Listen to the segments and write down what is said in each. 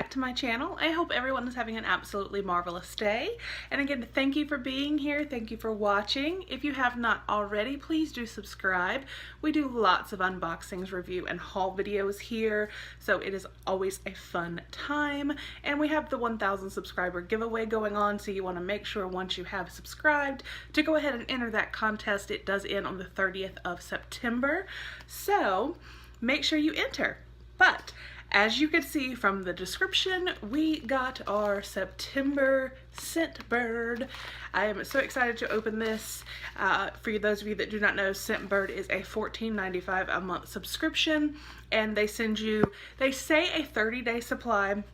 back to my channel. I hope everyone is having an absolutely marvelous day. And again, thank you for being here. Thank you for watching. If you have not already, please do subscribe. We do lots of unboxings, review, and haul videos here, so it is always a fun time. And we have the 1,000 subscriber giveaway going on, so you want to make sure once you have subscribed to go ahead and enter that contest. It does end on the 30th of September, so make sure you enter. But as you can see from the description, we got our September Scentbird. I am so excited to open this. For those of you that do not know, Scentbird is a $14.95 a month subscription, and they send you, they say, a 30-day supply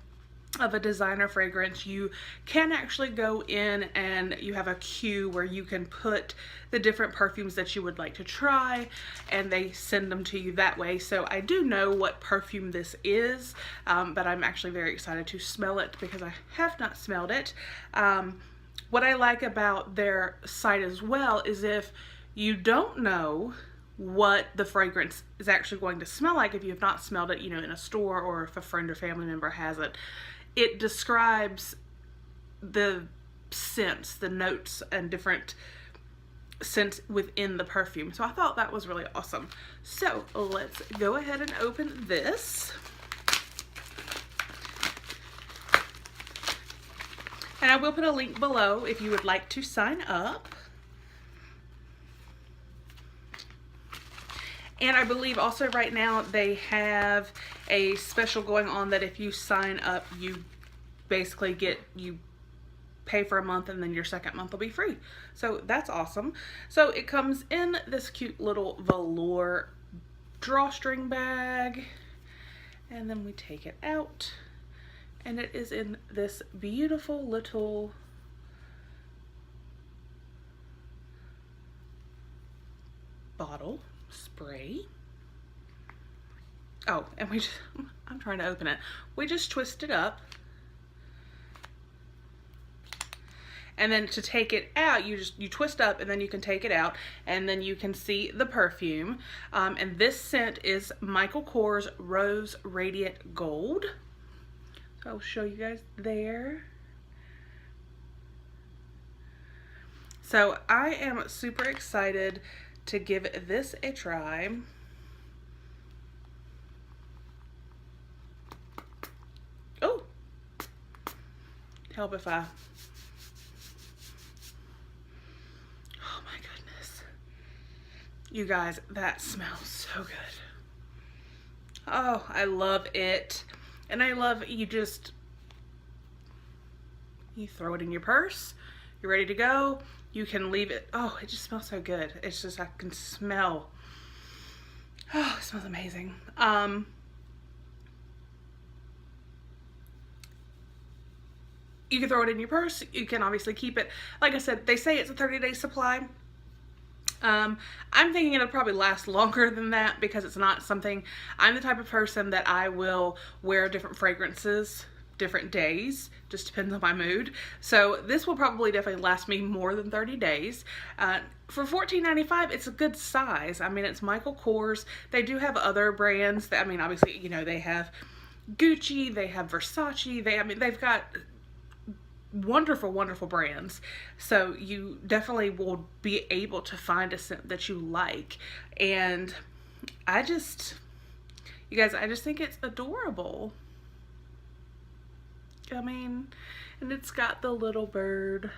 of a designer fragrance. You can actually go in and you have a queue where you can put the different perfumes that you would like to try, and they send them to you that way. So I do know what perfume this is, but I'm actually very excited to smell it because I have not smelled it. What I like about their site as well is if you don't know what the fragrance is actually going to smell like, if you have not smelled it, you know, in a store, or if a friend or family member has it, it describes the scents, the notes, and different scents within the perfume. So I thought that was really awesome. So let's go ahead and open this. And I will put a link below if you would like to sign up. And I believe also right now they have a special going on that if you sign up, you basically you pay for a month and then your second month will be free. So that's awesome. So it comes in this cute little velour drawstring bag, and then we take it out, and it is in this beautiful little bottle spray. Oh, and we just, I'm trying to open it. We just twist it up. And then to take it out, you twist up, and then you can take it out, and then you can see the perfume. And this scent is Michael Kors Rose Radiant Gold. So I'll show you guys there. So I am super excited to give this a try. Oh, help if I, oh my goodness. You guys, that smells so good. Oh, I love it. And I love you throw it in your purse, you're ready to go. You can leave it. Oh, it just smells so good. It's just, I can smell. Oh, it smells amazing. You can throw it in your purse. You can obviously keep it. Like I said, they say it's a 30-day supply. I'm thinking it'll probably last longer than that because it's not something, I'm the type of person that I will wear different fragrances different days, just depends on my mood. So this will probably definitely last me more than 30 days. For $14.95, it's a good size. I mean, it's Michael Kors. They do have other brands that, I mean, obviously, you know, they have Gucci, they have Versace, they've got wonderful, wonderful brands. So you definitely will be able to find a scent that you like. And you guys, I just think it's adorable. I mean, and it's got the little bird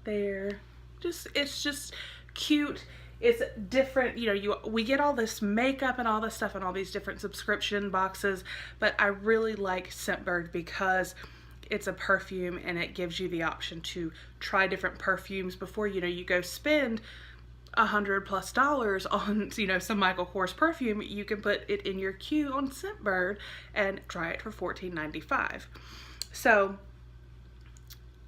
there. It's just cute. It's different, you know, we get all this makeup and all this stuff and all these different subscription boxes, but I really like Scentbird because it's a perfume and it gives you the option to try different perfumes before, you know, you go spend $100+ on, you know, some Michael Kors perfume. You can put it in your queue on Scentbird and try it for $14.95. So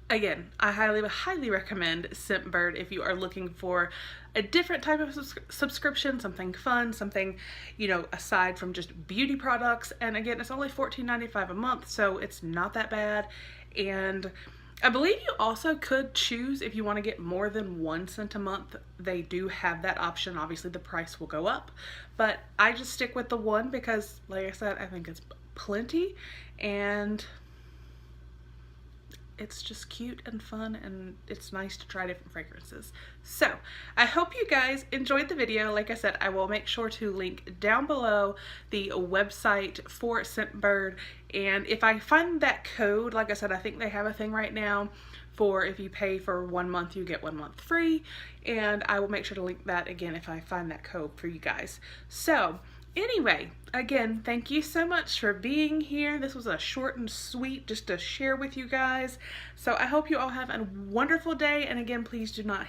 again, I highly recommend Scentbird if you are looking for a different type of subscription, something fun, something, you know, aside from just beauty products. And again, it's only $14.95 a month, so it's not that bad. And I believe you also could choose if you want to get more than one scent a month. They do have that option. Obviously the price will go up, but I just stick with the one because, like I said, I think it's plenty, and it's just cute and fun, and it's nice to try different fragrances. So I hope you guys enjoyed the video. Like I said, I will make sure to link down below the website for Scentbird, and if I find that code, like I said, I think they have a thing right now for if you pay for 1 month you get 1 month free, and I will make sure to link that again if I find that code for you guys. So anyway, again, thank you so much for being here. This was a short and sweet just to share with you guys. So I hope you all have a wonderful day, and again, please do not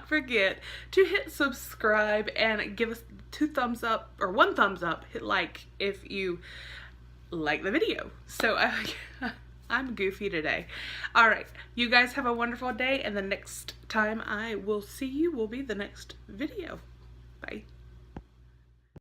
forget to hit subscribe and give us 2 thumbs up or 1 thumbs up. Hit like if you like the video. So I'm goofy today. All right, you guys have a wonderful day, and the next time I will see you will be the next video. Bye.